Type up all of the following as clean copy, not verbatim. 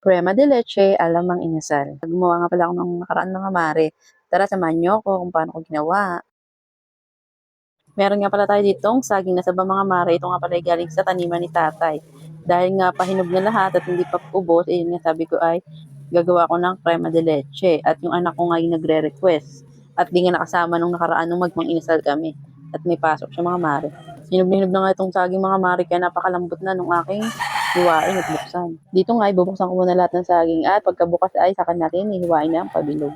Crema de leche, alamang inasal. Gumawa nga pala ako ng nakaraan mga mare. Tara, samahan niyo ako kung paano ko ginawa. Meron nga pala tayo ditong saging na saba mga mare. Ito nga pala ay galing sa taniman ni tatay. Dahil nga pahinog na lahat at hindi pa ubos, eh yun nga sabi ko ay gagawa ko ng crema de leche. At yung anak ko nga yung nagre-request. At di nga nakasama nung nakaraan nung magmang inasal kami. At may pasok siya mga mare. Hinog na nga itong saging mga mare kaya napakalambot na nung aking hiwain at buksan. Dito nga ibubuksan ko muna lahat ng saging at pagkabukas ay saka natin hihiwain na ang pabilog.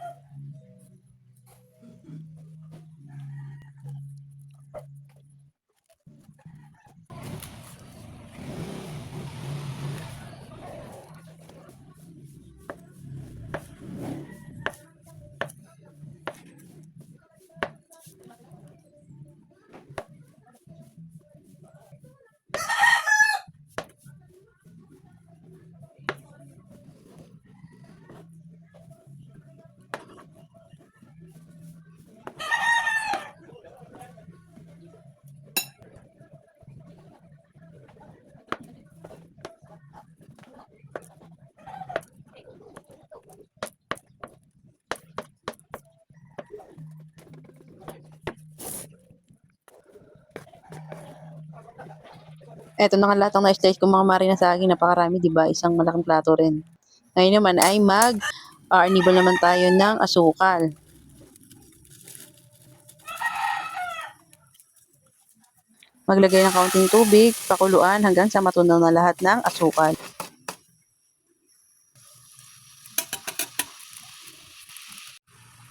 Eto na nga lahat ng na-slice kong mga mare na saging, napakarami, di ba? Isang malaking plato rin. Ngayon naman ay mag-arnibal naman tayo ng asukal. Maglagay ng kaunting tubig, pakuluan hanggang sa matunaw na lahat ng asukal.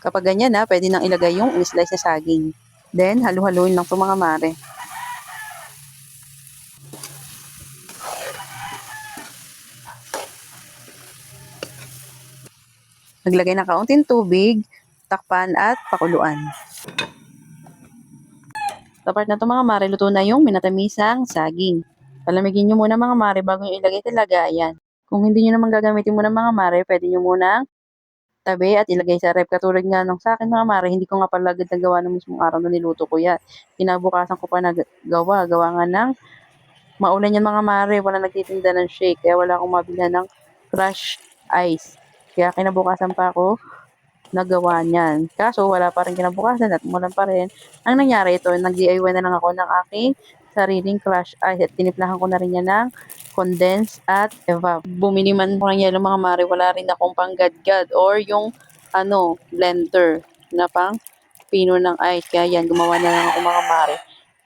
Kapag ganyan na, pwede nang ilagay yung in-slice na saging. Then, halu-haluin lang ito mga mare. Maglagay ng kaunting tubig, takpan at pakuluan. Sa part na ito mga mare, luto na yung minatamisang saging. Palamigin nyo muna mga mare bago nyo ilagay sa lagayan. Kung hindi nyo naman gagamitin muna mga mare, pwede nyo muna tabi at ilagay sa rep. Katulad nga nung sa akin mga mare, hindi ko nga pala agad nagawa ng mismong araw na niluto ko yan. Kinabukasan ko pa gawa nga ng maulan yan mga mare, wala nagtitinda ng shake, kaya wala akong mabilhan ng crush ice. Kaya kinabukasan pa ako nagawa niyan. Kaso wala pa rin kinabukasan at umulan pa rin. Ang nangyari ito, nag-DIY na lang ako ng aking sariling crush ice at tinimplahan ko na rin yan ng condense at evap. Bumili man po ng yelo mga mare, wala rin akong panggadgad or yung blender na pang pino ng ice. Kaya yan, gumawa na lang ako mga mare.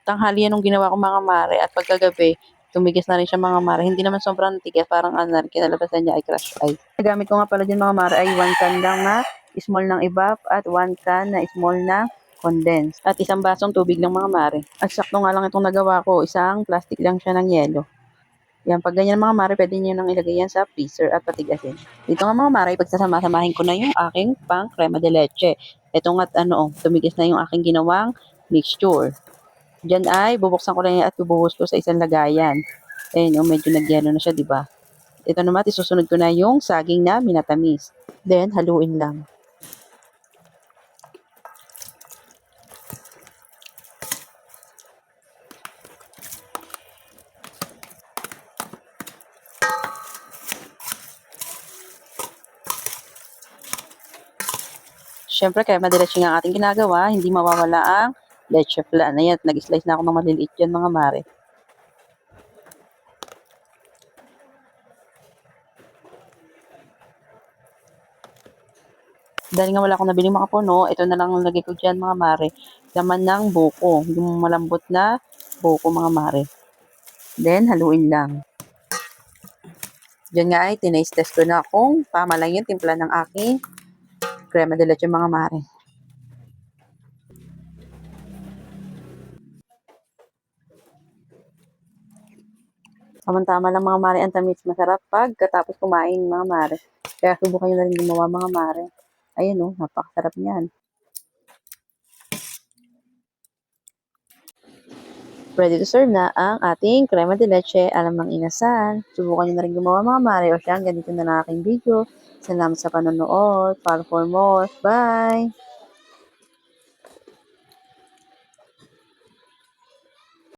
Tanghali yan nung ginawa ko mga mare at pagkagabi, tumigis na rin siya mga mare. Hindi naman sobrang tigas, parang kinalabasan niya ay crush ice. Nagamit ko nga pala dyan mga mare ay 1 can lang na small ng evap at 1 can na small na condense. At isang basong tubig lang mga mare. At sakto nga lang itong nagawa ko, isang plastic lang siya ng yelo. Yan, pag ganyan mga mare, pwede nyo nang ilagay yan sa freezer at patigasin. Dito nga mga mare, pagsasama-samahin ko na yung aking pang crema de leche. Ito nga, tumigis na yung aking ginawang mixture. Diyan ay bubuksan ko lang yan at ibubuhos ko sa isang lagayan. Ayun, medyo nagyelo na siya, di ba? Ito naman, isusunod ko na yung saging na minatamis. Then, haluin lang. Siyempre, kaya madiretso nga ating ginagawa, hindi mawawala ang leche flan. Ayan, nag-slice na ako ng maliliit dyan mga mare. Dahil nga wala akong nabili mga puno, ito na lang ang lagay ko dyan mga mare. Laman ng buko, yung malambot na buko mga mare. Then, haluin lang. Diyan nga ay tinaste test ko na kung tama lang yung timpla ng aking crema de leche mga mare. Tama-tama lang mga mare ang tamis. Masarap pagkatapos kumain mga mare. Kaya subukan nyo na rin gumawa mga mare. Ayun napakasarap niyan. Ready to serve na ang ating crema de leche alamang inasal. Subukan nyo na rin gumawa mga mare. O siya, ganito na lang aking video. Salamat sa panonood. Follow for more. Bye!